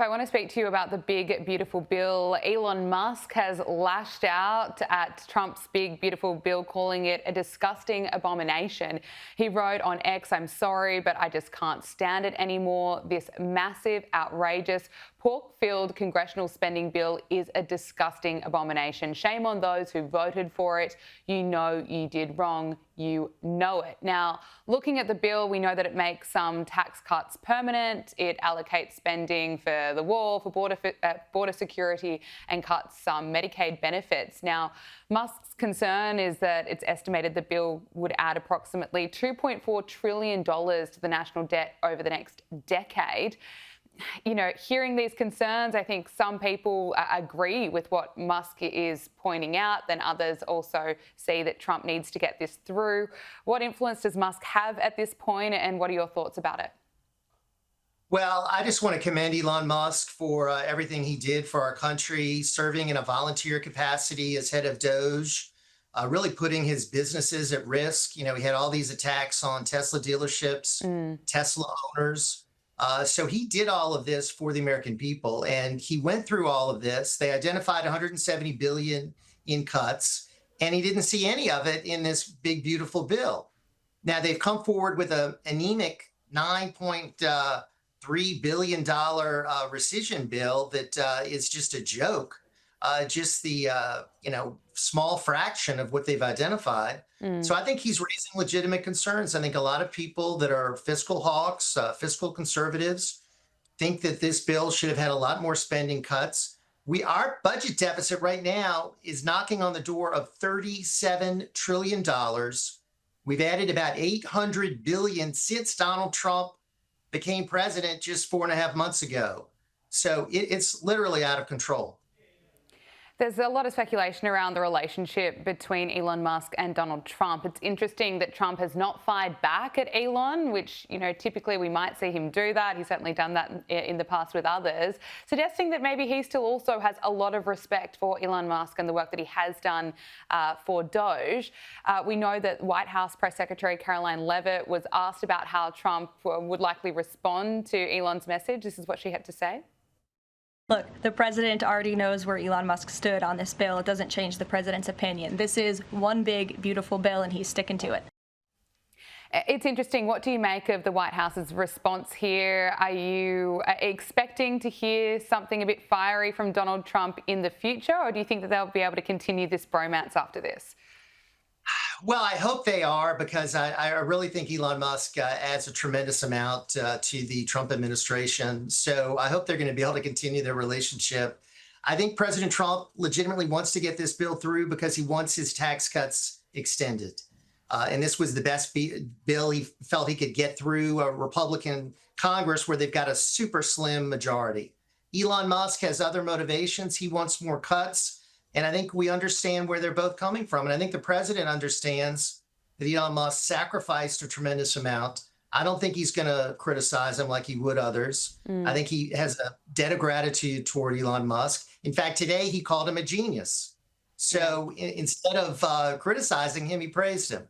I want to speak to you about the big, beautiful bill. Elon Musk has lashed out at Trump's big, beautiful bill, calling it a disgusting abomination. He wrote on X, "I'm sorry, but I just can't stand it anymore. This massive, outrageous, pork-filled congressional spending bill is a disgusting abomination. Shame on those who voted for it. You know you did wrong. You know it." Now, looking at the bill, we know that it makes some tax cuts permanent. It allocates spending for the wall, for border security, and cuts some Medicaid benefits. Now, Musk's concern is that it's estimated the bill would add approximately $2.4 trillion to the national debt over the next decade. You know, hearing these concerns, I think some people agree with what Musk is pointing out. Then others also see that Trump needs to get this through. What influence does Musk have at this point, and what are your thoughts about it? Well, I just want to commend Elon Musk for everything he did for our country, serving in a volunteer capacity as head of Doge, really putting his businesses at risk. You know, he had all these attacks on Tesla dealerships, Tesla owners. So he did all of this for the American people, and he went through all of this. They identified 170 billion in cuts, and he didn't see any of it in this big, beautiful bill. Now they've come forward with an anemic $9.3 billion rescission bill that is just a joke, just the small fraction of what they've identified. So I think he's raising legitimate concerns. I think a lot of people that are fiscal hawks, fiscal conservatives, think that this bill should have had a lot more spending cuts. Our budget deficit right now is knocking on the door of $37 trillion. We've added about 800 billion since Donald Trump became president just 4.5 months ago. So it's literally out of control. There's a lot of speculation around the relationship between Elon Musk and Donald Trump. It's interesting that Trump has not fired back at Elon, which, you know, typically we might see him do that. He's certainly done that in the past with others, suggesting that maybe he still also has a lot of respect for Elon Musk and the work that he has done for Doge. We know that White House Press Secretary Caroline Leavitt was asked about how Trump would likely respond to Elon's message. This is what she had to say. Look, the president already knows where Elon Musk stood on this bill. It doesn't change the president's opinion. This is one big, beautiful bill, and he's sticking to it. It's interesting. What do you make of the White House's response here? Are you expecting to hear something a bit fiery from Donald Trump in the future, or do you think that they'll be able to continue this bromance after this? Well, I hope they are, because I really think Elon Musk adds a tremendous amount to the Trump administration. So I hope they're going to be able to continue their relationship. I think President Trump legitimately wants to get this bill through because he wants his tax cuts extended. And this was the best bill he felt he could get through a Republican Congress where they've got a super slim majority. Elon Musk has other motivations. He wants more cuts. And I think we understand where they're both coming from. And I think the president understands that Elon Musk sacrificed a tremendous amount. I don't think he's going to criticize him like he would others. I think he has a debt of gratitude toward Elon Musk. In fact, today he called him a genius. So instead of criticizing him, he praised him.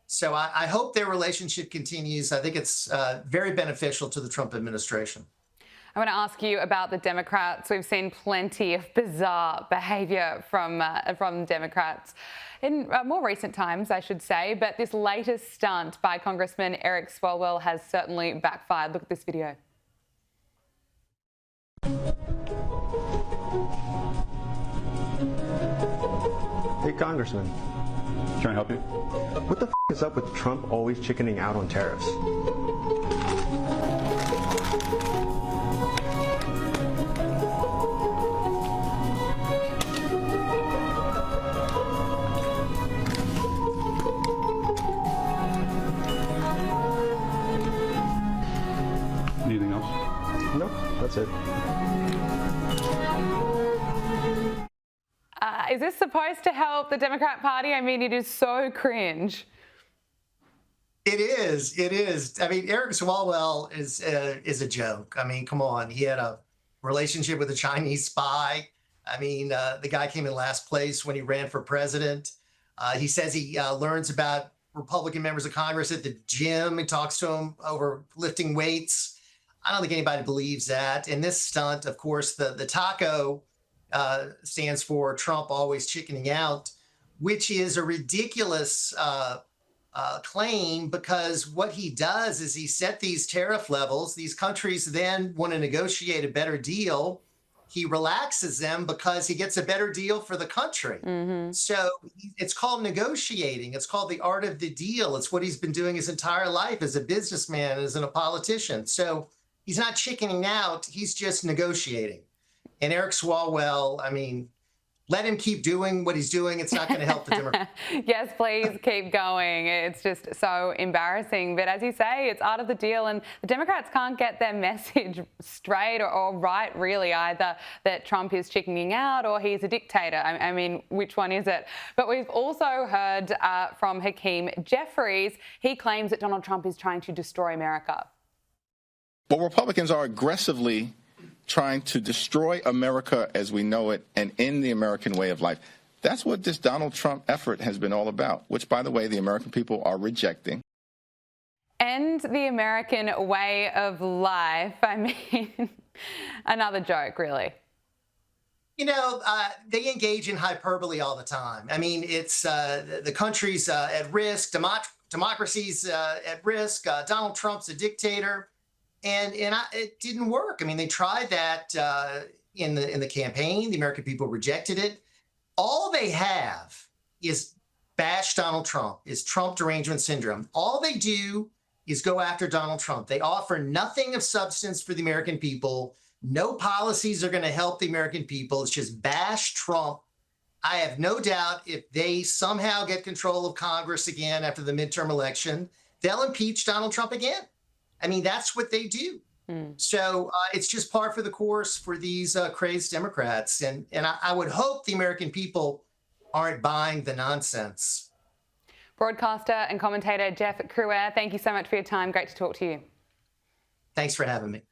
So I hope their relationship continues. I think it's very beneficial to the Trump administration. I want to ask you about the Democrats. We've seen plenty of bizarre behaviour from Democrats in more recent times, I should say. But this latest stunt by Congressman Eric Swalwell has certainly backfired. Look at this video. Hey, Congressman. Trying to help you? What the is up with Trump always chickening out on tariffs? Anything else? No, that's it. Is this supposed to help the Democrat Party? I mean, it is so cringe. It is. It is. I mean, Eric Swalwell is a joke. I mean, come on. He had a relationship with a Chinese spy. I mean, the guy came in last place when he ran for president. He says he learns about Republican members of Congress at the gym. He talks to them over lifting weights. I don't think anybody believes that. And this stunt, of course, the taco stands for Trump always chickening out, which is a ridiculous claim, because what he does is he set these tariff levels. These countries then want to negotiate a better deal. He relaxes them because he gets a better deal for the country. So it's called negotiating. It's called the art of the deal. It's what he's been doing his entire life as a businessman, as a politician. So he's not chickening out. He's just negotiating. And Eric Swalwell, I mean, let him keep doing what he's doing. It's not going to help the Democrats. Yes, please keep going. It's just so embarrassing. But as you say, it's art of the deal, and the Democrats can't get their message straight or right, really, either that Trump is chickening out or he's a dictator. I mean, which one is it? But we've also heard from Hakeem Jeffries. He claims that Donald Trump is trying to destroy America. But Republicans are aggressively trying to destroy America as we know it and end the American way of life. That's what this Donald Trump effort has been all about, which, by the way, the American people are rejecting. End the American way of life. I mean, another joke, really. You know, they engage in hyperbole all the time. I mean, it's the country's at risk, democracy's at risk, Donald Trump's a dictator. And it didn't work. I mean, they tried that in the campaign. The American people rejected it. All they have is bash Donald Trump, is Trump derangement syndrome. All they do is go after Donald Trump. They offer nothing of substance for the American people. No policies are going to help the American people. It's just bash Trump. I have no doubt if they somehow get control of Congress again after the midterm election, they'll impeach Donald Trump again. I mean, that's what they do. So it's just par for the course for these crazed Democrats. And I would hope the American people aren't buying the nonsense. Broadcaster and commentator Jeff Cruer, thank you so much for your time. Great to talk to you. Thanks for having me.